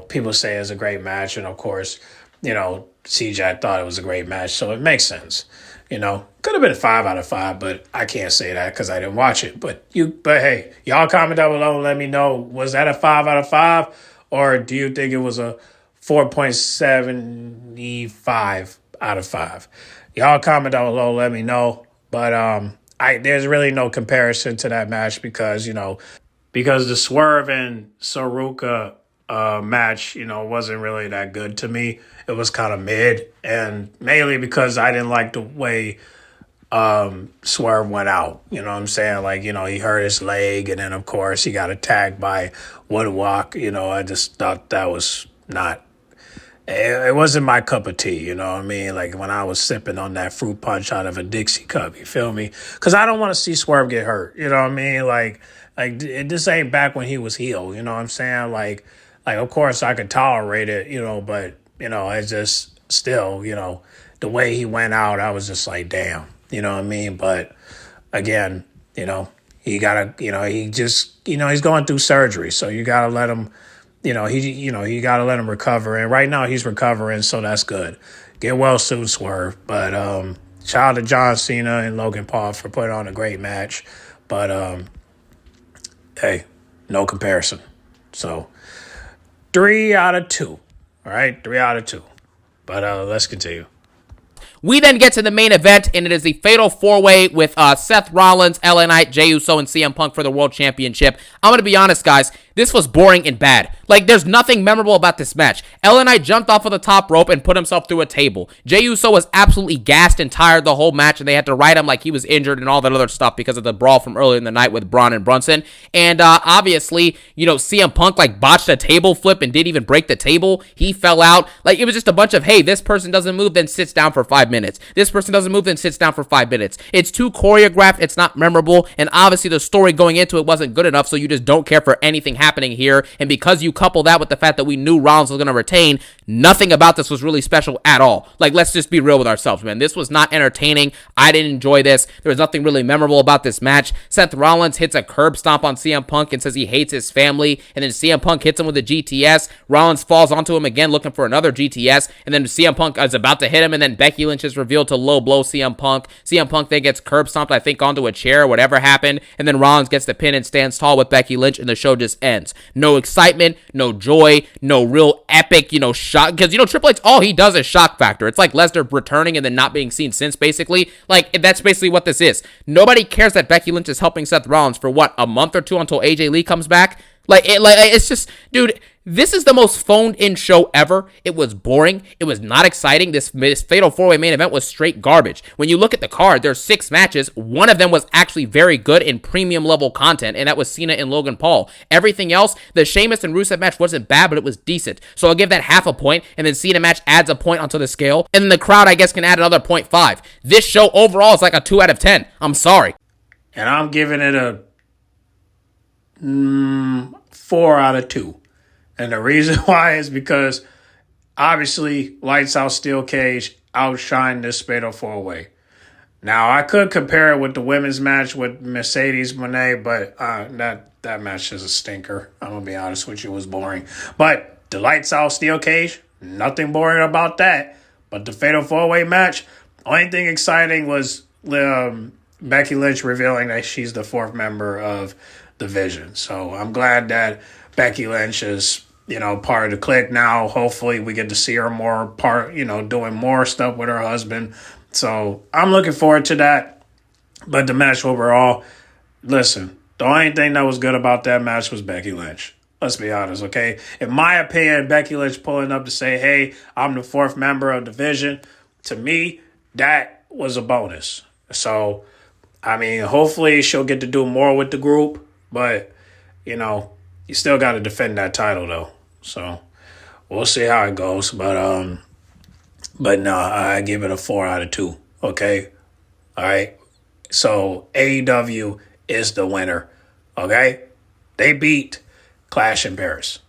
people say it's a great match, and of course, CJ thought it was a great match, so it makes sense. Could have been 5 out of 5, but I can't say that because I didn't watch it. But hey, y'all comment down below and let me know, was that a 5 out of 5 or do you think it was a 4.75 out of 5? Y'all comment down below, let me know. But there's really no comparison to that match because the Swerve and Saruka match, wasn't really that good to me. It was kind of mid, and mainly because I didn't like the way Swerve went out. You know what I'm saying? Like, he hurt his leg, and then, of course, he got attacked by Woodwalk. I just thought that was not... It wasn't my cup of tea, you know what I mean? Like, when I was sipping on that fruit punch out of a Dixie cup, you feel me? Because I don't want to see Swerve get hurt, you know what I mean? Like this ain't back when he was heel, you know what I'm saying? Like, of course, I could tolerate it, but, it's just still, the way he went out, I was just like, damn, you know what I mean? But, again, he gotta, he's going through surgery, so you gotta let him... you got to let him recover. And right now he's recovering, so that's good. Get well soon, Swerve. But shout out to John Cena and Logan Paul for putting on a great match. But, hey, no comparison. So, 3 out of 2. All right? 3 out of 2. But let's continue. We then get to the main event, and it is the Fatal 4-Way with Seth Rollins, LA Knight, Jey Uso, and CM Punk for the World Championship. I'm going to be honest, guys. This was boring and bad. Like, there's nothing memorable about this match. LA Knight jumped off of the top rope and put himself through a table. Jey Uso was absolutely gassed and tired the whole match, and they had to ride him like he was injured and all that other stuff because of the brawl from earlier in the night with Braun and Brunson. And obviously, CM Punk, botched a table flip and didn't even break the table. He fell out. Like, it was just a bunch of, hey, this person doesn't move, then sits down for 5 minutes. This person doesn't move, then sits down for 5 minutes. It's too choreographed. It's not memorable. And obviously, the story going into it wasn't good enough, so you just don't care for anything happening here. And because you couple that with the fact that we knew Rollins was going to retain, nothing about this was really special at all. Like, let's just be real with ourselves, man. This was not entertaining. I didn't enjoy this. There was nothing really memorable about this match. Seth Rollins hits a curb stomp on CM Punk and says he hates his family. And then CM Punk hits him with a GTS. Rollins falls onto him again looking for another GTS. And then CM Punk is about to hit him. And then Becky Lynch is revealed to low blow CM Punk. CM Punk then gets curb stomped, I think, onto a chair or whatever happened. And then Rollins gets the pin and stands tall with Becky Lynch. And the show just ends. No excitement, no joy, no real epic, shock. Because, Triple H, all he does is shock factor. It's like Lesnar returning and then not being seen since, basically. Like, that's basically what this is. Nobody cares that Becky Lynch is helping Seth Rollins for, what, a month or two until AJ Lee comes back? It's just, dude, this is the most phoned-in show ever. It was boring. It was not exciting. This Fatal 4-Way main event was straight garbage. When you look at the card, there's 6 matches. One of them was actually very good in premium-level content, and that was Cena and Logan Paul. Everything else, the Sheamus and Rusev match wasn't bad, but it was decent. So I'll give that half a point, and then Cena match adds a point onto the scale, and then the crowd, I guess, can add another 0.5. This show overall is like a 2 out of 10. I'm sorry. And I'm giving it a 4 out of 2. And the reason why is because, obviously, Lights Out Steel Cage outshined this Fatal 4-Way. Now, I could compare it with the women's match with Mercedes Moné, but that match is a stinker. I'm going to be honest with you, it was boring. But the Lights Out Steel Cage, nothing boring about that. But the Fatal 4-Way match, only thing exciting was Becky Lynch revealing that she's the 4th member of the Vision. So I'm glad that Becky Lynch is, part of the clique now. Hopefully we get to see her more doing more stuff with her husband. So I'm looking forward to that. But the match overall, listen, the only thing that was good about that match was Becky Lynch. Let's be honest, okay? In my opinion, Becky Lynch pulling up to say, hey, I'm the 4th member of the Vision, to me, that was a bonus. So, hopefully she'll get to do more with the group. But, you still got to defend that title, though. So, we'll see how it goes. But no, I give it a 4 out of 2. Okay? All right? So, AEW is the winner. Okay? They beat Clash in Paris.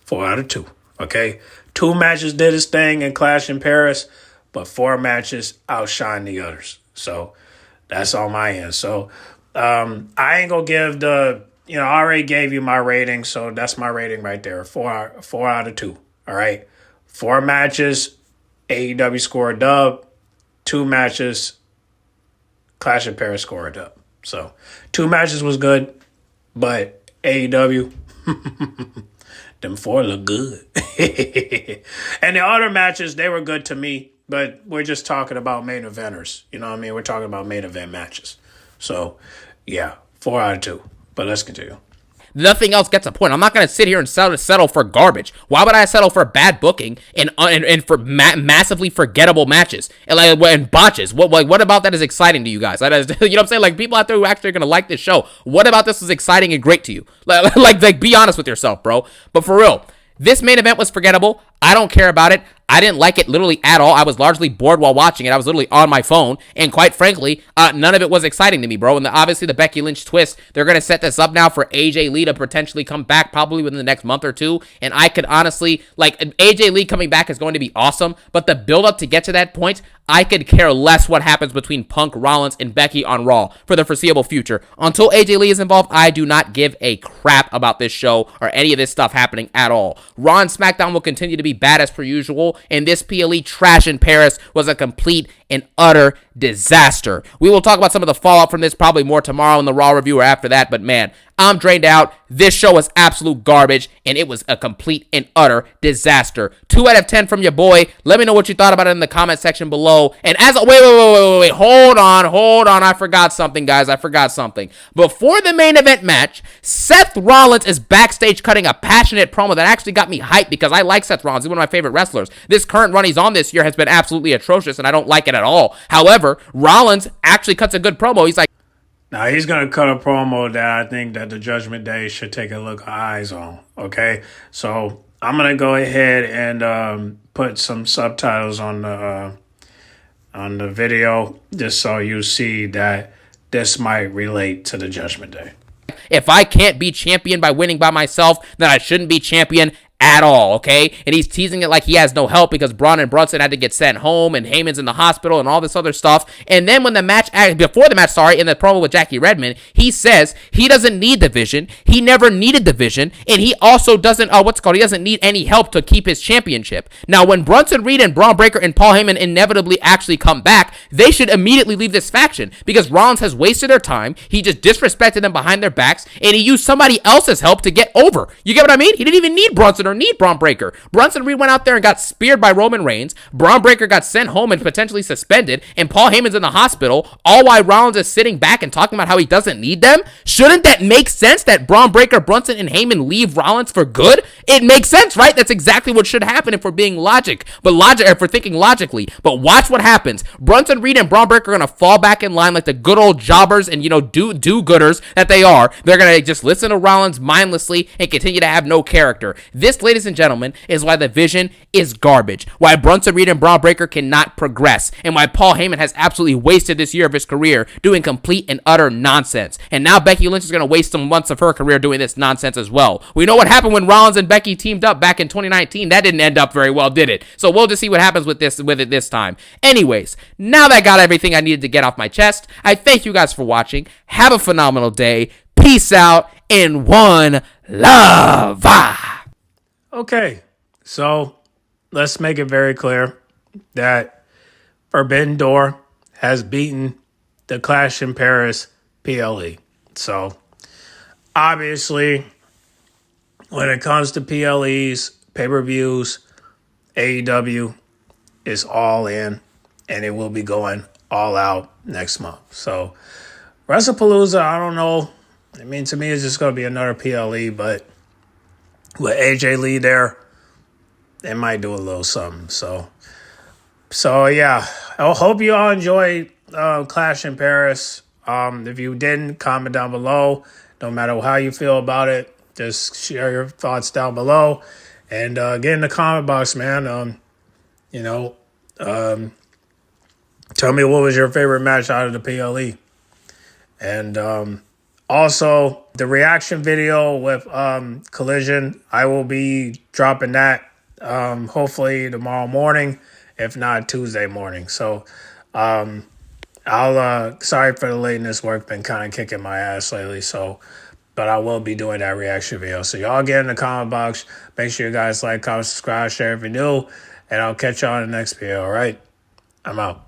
4 out of 2. Okay? 2 matches did its thing in Clash in Paris, but 4 matches outshine the others. So, that's on my end. So, I ain't gonna give I already gave you my rating, so that's my rating right there. 4 out of 2. All right. 4 matches, AEW score a dub. 2 matches, Clash of Paris score a dub. So 2 matches was good, but AEW, Them four look good. And the other matches, they were good to me, but we're just talking about main eventers. You know what I mean? We're talking about main event matches. So, yeah, 4 out of 2. But let's continue. Nothing else gets a point. I'm not going to sit here and settle for garbage. Why would I settle for bad booking and for massively forgettable matches and botches? What about that is exciting to you guys? You know what I'm saying? Like, people out there who actually are going to like this show, what about this is exciting and great to you? Like, be honest with yourself, bro. But for real, this main event was forgettable. I don't care about it. I didn't like it literally at all. I was largely bored while watching it. I was literally on my phone. And quite frankly, none of it was exciting to me, bro. And obviously the Becky Lynch twist, they're going to set this up now for AJ Lee to potentially come back probably within the next month or two. And I could honestly, like, AJ Lee coming back is going to be awesome. But the build up to get to that point, I could care less what happens between Punk, Rollins, and Becky on Raw for the foreseeable future. Until AJ Lee is involved, I do not give a crap about this show or any of this stuff happening at all. Raw and SmackDown will continue to be bad as per usual, and this PLE trash in Paris was a complete and utter disaster. We will talk about some of the fallout from this probably more tomorrow in the Raw review or after that, but man, I'm drained out. This show was absolute garbage, and it was a complete and utter disaster. 2 out of 10 from your boy. Let me know what you thought about it in the comment section below. And as wait, hold on. I forgot something, guys. Before the main event match, Seth Rollins is backstage cutting a passionate promo that actually got me hyped because I like Seth Rollins. He's one of my favorite wrestlers. This current run he's on this year has been absolutely atrocious, and I don't like it at all. However, Rollins actually cuts a good promo. He's like, now, he's going to cut a promo that I think that the Judgment Day should take a look eyes on, okay? So, I'm going to go ahead and put some subtitles on the video just so you see that this might relate to the Judgment Day. if I can't be champion by winning by myself, then I shouldn't be champion at all, okay? And he's teasing it like he has no help because Braun and Brunson had to get sent home and Heyman's in the hospital and all this other stuff. And then when the match, before the match, in the promo with Jackie Redmond, he says he doesn't need the Vision. He never needed the Vision. And he also doesn't, he doesn't need any help to keep his championship. Now, when Bronson Reed and Braun Breaker and Paul Heyman inevitably actually come back, they should immediately leave this faction because Rollins has wasted their time. He just disrespected them behind their backs and he used somebody else's help to get over. You get what I mean? He didn't even need Bronson or need Braun Breaker. Bronson Reed went out there and got speared by Roman Reigns. Braun Breaker got sent home and potentially suspended, and Paul Heyman's in the hospital, all while Rollins is sitting back and talking about how he doesn't need them. Shouldn't that make sense that Braun Breaker, Brunson, and Heyman leave Rollins for good? It makes sense, right? That's exactly what should happen if we're being if we're thinking logically. But watch what happens. Bronson Reed and Braun Breaker are going to fall back in line like the good old jobbers and, do-gooders that they are. They're going to just listen to Rollins mindlessly and continue to have no character. This, ladies and gentlemen, is why the Vision is garbage. Why Bronson Reed and Braun Breaker cannot progress. And why Paul Heyman has absolutely wasted this year of his career doing complete and utter nonsense. And now Becky Lynch is going to waste some months of her career doing this nonsense as well. We know what happened when Rollins and Becky teamed up back in 2019. That didn't end up very well, did it? So we'll just see what happens with it this time. Anyways, now that I got everything I needed to get off my chest, I thank you guys for watching. Have a phenomenal day. Peace out and one love. Okay, so let's make it very clear that Forbidden Door has beaten the Clash in Paris PLE. So obviously, when it comes to PLEs, pay-per-views, AEW is all in, and it will be going all out next month. So WrestlePalooza, I don't know. I mean, to me, it's just going to be another PLE, but with AJ Lee there, they might do a little something. So yeah, I hope you all enjoyed Clash in Paris. If you didn't, comment down below. No matter how you feel about it, just share your thoughts down below. And get in the comment box, man. Tell me what was your favorite match out of the PLE. And also, the reaction video with Collision, I will be dropping that hopefully tomorrow morning, if not Tuesday morning. So sorry for the lateness. Work been kind of kicking my ass lately. But I will be doing that reaction video. So y'all get in the comment box. Make sure you guys like, comment, subscribe, share if you're new. And I'll catch y'all in the next video, all right? I'm out.